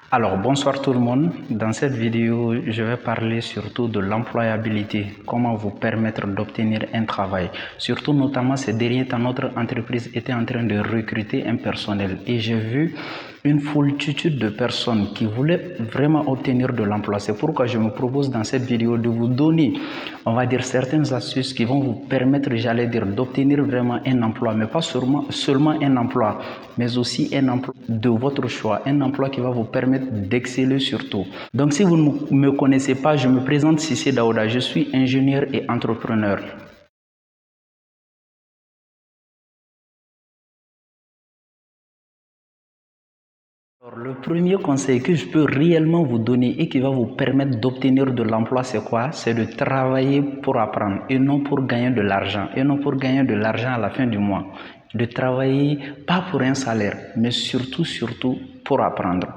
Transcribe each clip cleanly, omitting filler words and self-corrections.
Alors, bonsoir tout le monde. Dans cette vidéo, je vais parler surtout de l'employabilité, comment vous permettre d'obtenir un travail. Surtout, notamment, ces derniers temps, notre entreprise était en train de recruter un personnel et j'ai vu une foultitude de personnes qui voulaient vraiment obtenir de l'emploi. C'est pourquoi je me propose dans cette vidéo de vous donner, on va dire, certaines astuces qui vont vous permettre, j'allais dire, d'obtenir vraiment un emploi, mais pas seulement un emploi, mais aussi un emploi de votre choix, un emploi qui va vous permettre d'exceller surtout. Donc si vous ne me connaissez pas, je me présente Cissé Daouda, je suis ingénieur et entrepreneur. Alors, le premier conseil que je peux réellement vous donner et qui va vous permettre d'obtenir de l'emploi, c'est quoi? C'est de travailler pour apprendre et non pour gagner de l'argent. Et non pour gagner de l'argent à la fin du mois. De travailler pas pour un salaire, mais surtout pour apprendre.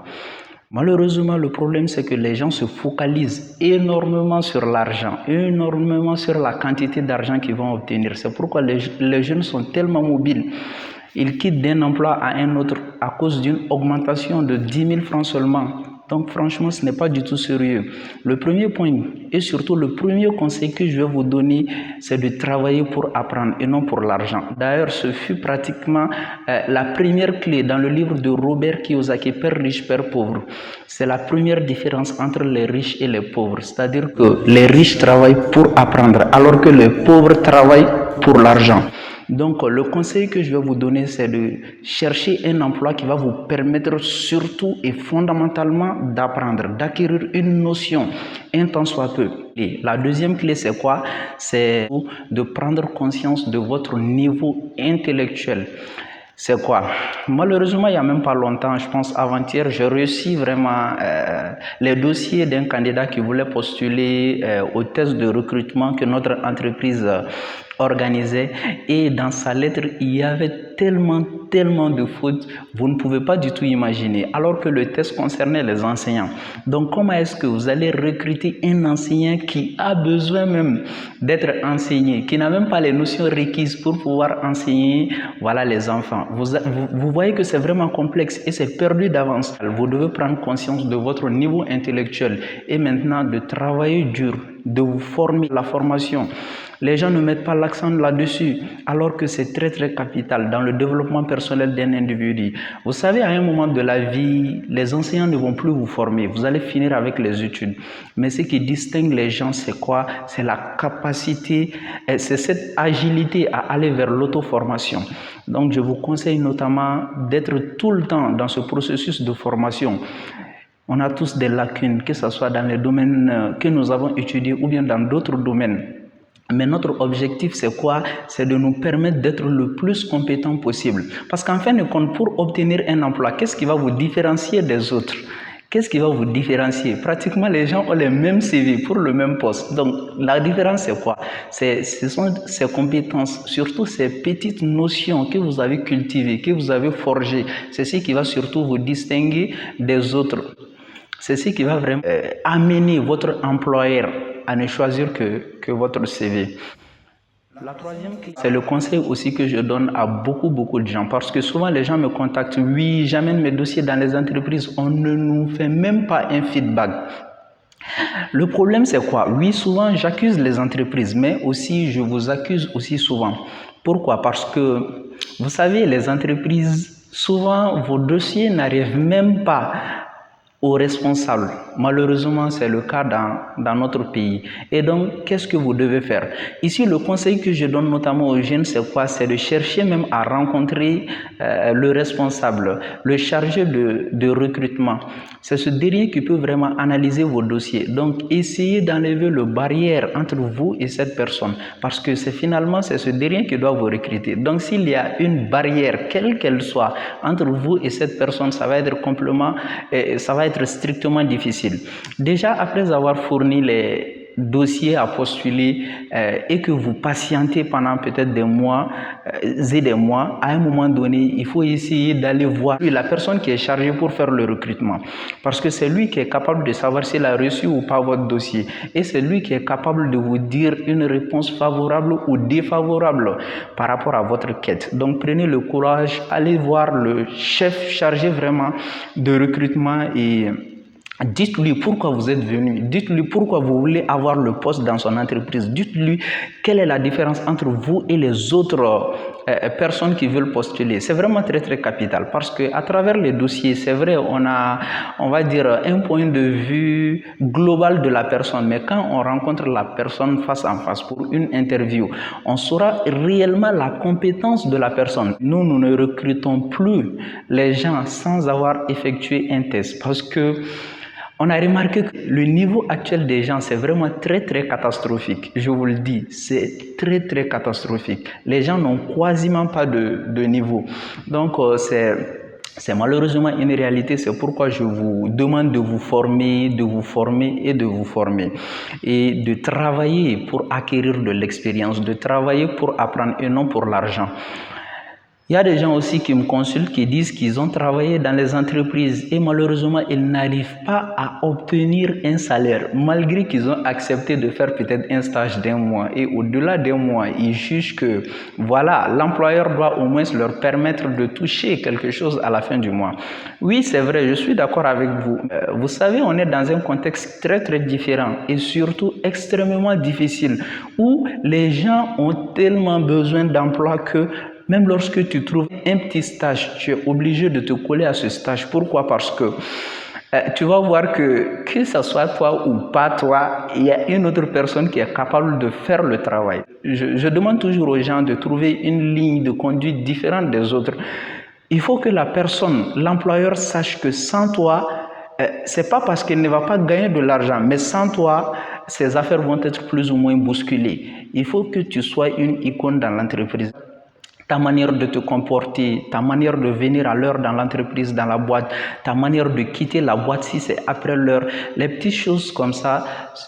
Malheureusement, le problème, c'est que les gens se focalisent énormément sur l'argent, énormément sur la quantité d'argent qu'ils vont obtenir. C'est pourquoi les jeunes sont tellement mobiles. Ils quittent d'un emploi à un autre à cause d'une augmentation de 10 000 francs seulement. Donc franchement, ce n'est pas du tout sérieux. Le premier point et surtout le premier conseil que je vais vous donner, c'est de travailler pour apprendre et non pour l'argent. D'ailleurs, ce fut pratiquement la première clé dans le livre de Robert Kiyosaki, Père riche, Père pauvre. C'est la première différence entre les riches et les pauvres. C'est-à-dire que les riches travaillent pour apprendre alors que les pauvres travaillent pour l'argent. Donc, le conseil que je vais vous donner, c'est de chercher un emploi qui va vous permettre surtout et fondamentalement d'apprendre, d'acquérir une notion, un tant soit peu. Et la deuxième clé, c'est quoi? C'est de prendre conscience de votre niveau intellectuel. C'est quoi? Malheureusement, il n'y a même pas longtemps, je pense avant-hier, j'ai réussi vraiment les dossiers d'un candidat qui voulait postuler au test de recrutement que notre entreprise organisait. Et dans sa lettre, il y avait tellement de fautes, vous ne pouvez pas du tout imaginer, alors que le test concernait les enseignants. Donc, comment est-ce que vous allez recruter un enseignant qui a besoin même d'être enseigné, qui n'a même pas les notions requises pour pouvoir enseigner, voilà, les enfants. Vous voyez que c'est vraiment complexe et c'est perdu d'avance. Vous devez prendre conscience de votre niveau intellectuel et maintenant de travailler dur, de vous former. La formation, les gens ne mettent pas l'accent là-dessus, alors que c'est très capital dans le développement personnel d'un individu. Vous savez, à un moment de la vie, les enseignants ne vont plus vous former, vous allez finir avec les études. Mais ce qui distingue les gens, c'est quoi? C'est la capacité, c'est cette agilité à aller vers l'auto-formation. Donc, je vous conseille notamment d'être tout le temps dans ce processus de formation. On a tous des lacunes, que ce soit dans les domaines que nous avons étudiés ou bien dans d'autres domaines. Mais notre objectif, c'est quoi? C'est de nous permettre d'être le plus compétent possible. Parce qu'en fin de compte, pour obtenir un emploi, qu'est-ce qui va vous différencier des autres? Qu'est-ce qui va vous différencier? Pratiquement, les gens ont les mêmes CV pour le même poste. Donc, la différence, c'est quoi? Ce sont ces compétences, surtout ces petites notions que vous avez cultivées, que vous avez forgées. C'est ce qui va surtout vous distinguer des autres. C'est ce qui va vraiment amener votre employeur à ne choisir que votre CV. La troisième clé, c'est le conseil aussi que je donne à beaucoup de gens parce que souvent les gens me contactent, oui, j'amène mes dossiers dans les entreprises, on ne nous fait même pas un feedback. Le problème c'est quoi? Oui, souvent j'accuse les entreprises, mais aussi je vous accuse aussi souvent. Pourquoi? Parce que vous savez, les entreprises, souvent vos dossiers n'arrivent même pas aux responsables. Malheureusement, c'est le cas dans notre pays. Et donc, qu'est-ce que vous devez faire? Ici, le conseil que je donne notamment aux jeunes, c'est quoi? C'est de chercher même à rencontrer le responsable, le chargé de recrutement. C'est ce dernier qui peut vraiment analyser vos dossiers. Donc, essayez d'enlever le barrière entre vous et cette personne. Parce que finalement, c'est ce dernier qui doit vous recruter. Donc, s'il y a une barrière, quelle qu'elle soit, entre vous et cette personne, ça va être complètement, ça va être strictement difficile. Déjà, après avoir fourni dossiers à postuler et que vous patientez pendant peut-être des mois et des mois, à un moment donné, il faut essayer d'aller voir la personne qui est chargée pour faire le recrutement. Parce que c'est lui qui est capable de savoir s'il a reçu ou pas votre dossier. Et c'est lui qui est capable de vous dire une réponse favorable ou défavorable par rapport à votre quête. Donc prenez le courage, allez voir le chef chargé vraiment de recrutement et dites-lui pourquoi vous êtes venu, dites-lui pourquoi vous voulez avoir le poste dans son entreprise, dites-lui quelle est la différence entre vous et les autres personnes qui veulent postuler. C'est vraiment très très capital parce que à travers les dossiers, c'est vrai, on va dire un point de vue global de la personne, mais quand on rencontre la personne face en face pour une interview, on saura réellement la compétence de la personne. Nous ne recrutons plus les gens sans avoir effectué un test parce que on a remarqué que le niveau actuel des gens, c'est vraiment très très catastrophique. Je vous le dis, c'est très très catastrophique. Les gens n'ont quasiment pas de niveau. Donc c'est malheureusement une réalité. C'est pourquoi je vous demande de vous former, de vous former et de vous former. Et de travailler pour acquérir de l'expérience, de travailler pour apprendre et non pour l'argent. Il y a des gens aussi qui me consultent, qui disent qu'ils ont travaillé dans les entreprises et malheureusement, ils n'arrivent pas à obtenir un salaire, malgré qu'ils ont accepté de faire peut-être un stage d'1 mois. Et au-delà d'1 mois, ils jugent que voilà, l'employeur doit au moins leur permettre de toucher quelque chose à la fin du mois. Oui, c'est vrai, je suis d'accord avec vous. Vous savez, on est dans un contexte très très différent et surtout extrêmement difficile où les gens ont tellement besoin d'emploi que même lorsque tu trouves un petit stage, tu es obligé de te coller à ce stage. Pourquoi? Parce que tu vas voir que ce soit toi ou pas toi, il y a une autre personne qui est capable de faire le travail. Je demande toujours aux gens de trouver une ligne de conduite différente des autres. Il faut que la personne, l'employeur sache que sans toi, c'est pas parce qu'il ne va pas gagner de l'argent, mais sans toi, ses affaires vont être plus ou moins bousculées. Il faut que tu sois une icône dans l'entreprise. Ta manière de te comporter, ta manière de venir à l'heure dans l'entreprise, dans la boîte, ta manière de quitter la boîte si c'est après l'heure. Les petites choses comme ça,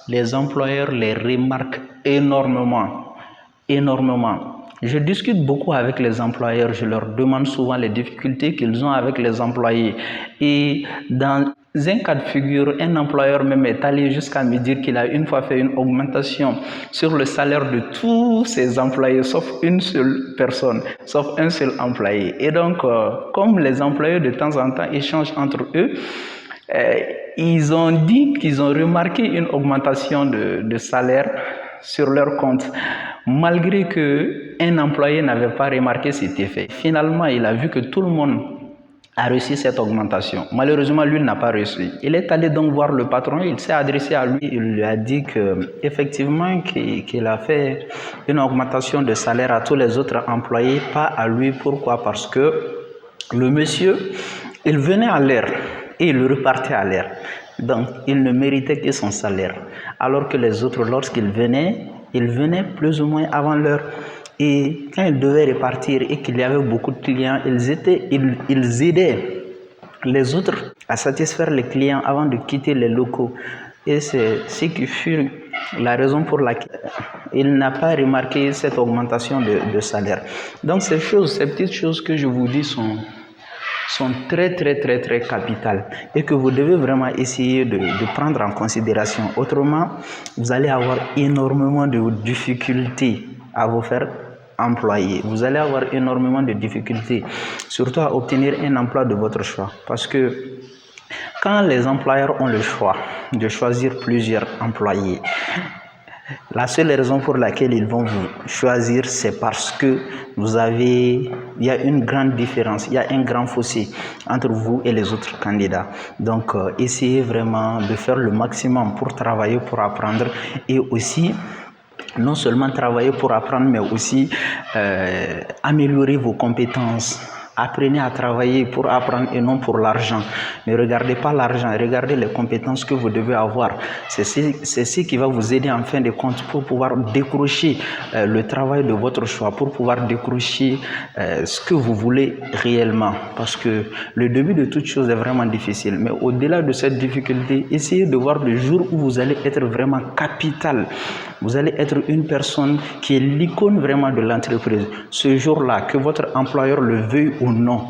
les employeurs les remarquent énormément. Énormément. Je discute beaucoup avec les employeurs, je leur demande souvent les difficultés qu'ils ont avec les employés. Et dans un cas de figure, un employeur même est allé jusqu'à me dire qu'il a une fois fait une augmentation sur le salaire de tous ses employés, sauf une seule personne, sauf un seul employé. Et donc, comme les employés de temps en temps échangent entre eux, ils ont dit qu'ils ont remarqué une augmentation de salaire sur leur compte, malgré qu'un employé n'avait pas remarqué cet effet. Finalement, il a vu que tout le monde a reçu cette augmentation. Malheureusement, lui n'a pas reçu. Il est allé donc voir le patron, il s'est adressé à lui, il lui a dit qu'effectivement qu'il a fait une augmentation de salaire à tous les autres employés, pas à lui. Pourquoi? Parce que le monsieur, il venait à l'heure et il repartait à l'heure. Donc, il ne méritait que son salaire. Alors que les autres, lorsqu'ils venaient, ils venaient plus ou moins avant l'heure. Et quand ils devaient repartir et qu'il y avait beaucoup de clients, ils aidaient les autres à satisfaire les clients avant de quitter les locaux. Et c'est ce qui fut la raison pour laquelle il n'a pas remarqué cette augmentation de salaire. Donc ces petites choses que je vous dis sont très capitales et que vous devez vraiment essayer de prendre en considération. Autrement, vous allez avoir énormément de difficultés à vous faire employer. Vous allez avoir énormément de difficultés, surtout à obtenir un emploi de votre choix. Parce que quand les employeurs ont le choix de choisir plusieurs employés, la seule raison pour laquelle ils vont vous choisir, c'est parce que il y a une grande différence, il y a un grand fossé entre vous et les autres candidats. Donc, essayez vraiment de faire le maximum pour travailler, pour apprendre et aussi non seulement travailler pour apprendre, mais aussi améliorer vos compétences Apprenez à travailler pour apprendre et non pour l'argent. Ne regardez pas l'argent, regardez les compétences que vous devez avoir. C'est ce qui va vous aider en fin de compte pour pouvoir décrocher le travail de votre choix, pour pouvoir décrocher ce que vous voulez réellement. Parce que le début de toute chose est vraiment difficile. Mais au-delà de cette difficulté, essayez de voir le jour où vous allez être vraiment capital. Vous allez être une personne qui est l'icône vraiment de l'entreprise. Ce jour-là, que votre employeur le veuille ou non,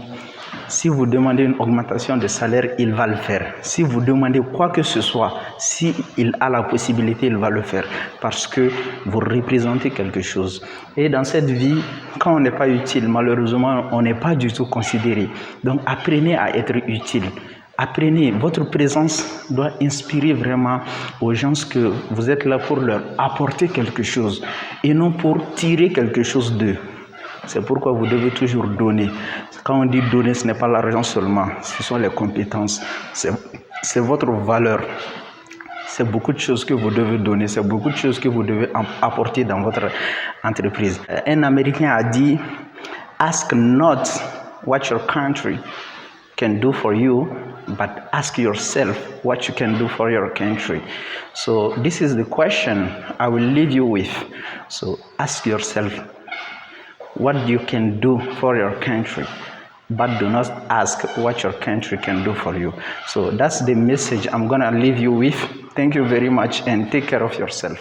si vous demandez une augmentation de salaire, il va le faire. Si vous demandez quoi que ce soit, s'il a la possibilité, il va le faire. Parce que vous représentez quelque chose. Et dans cette vie, quand on n'est pas utile, malheureusement, on n'est pas du tout considéré. Donc apprenez à être utile. Apprenez, votre présence doit inspirer vraiment aux gens que vous êtes là pour leur apporter quelque chose et non pour tirer quelque chose d'eux. C'est pourquoi vous devez toujours donner. Quand on dit donner, ce n'est pas l'argent seulement, ce sont les compétences, c'est votre valeur. C'est beaucoup de choses que vous devez donner, c'est beaucoup de choses que vous devez apporter dans votre entreprise. Un Américain a dit, ask not what your country can do for you, but ask yourself what you can do for your country. So this is the question I will leave you with. So ask yourself what you can do for your country, but do not ask what your country can do for you. So that's the message I'm gonna leave you with. Thank you very much and take care of yourself.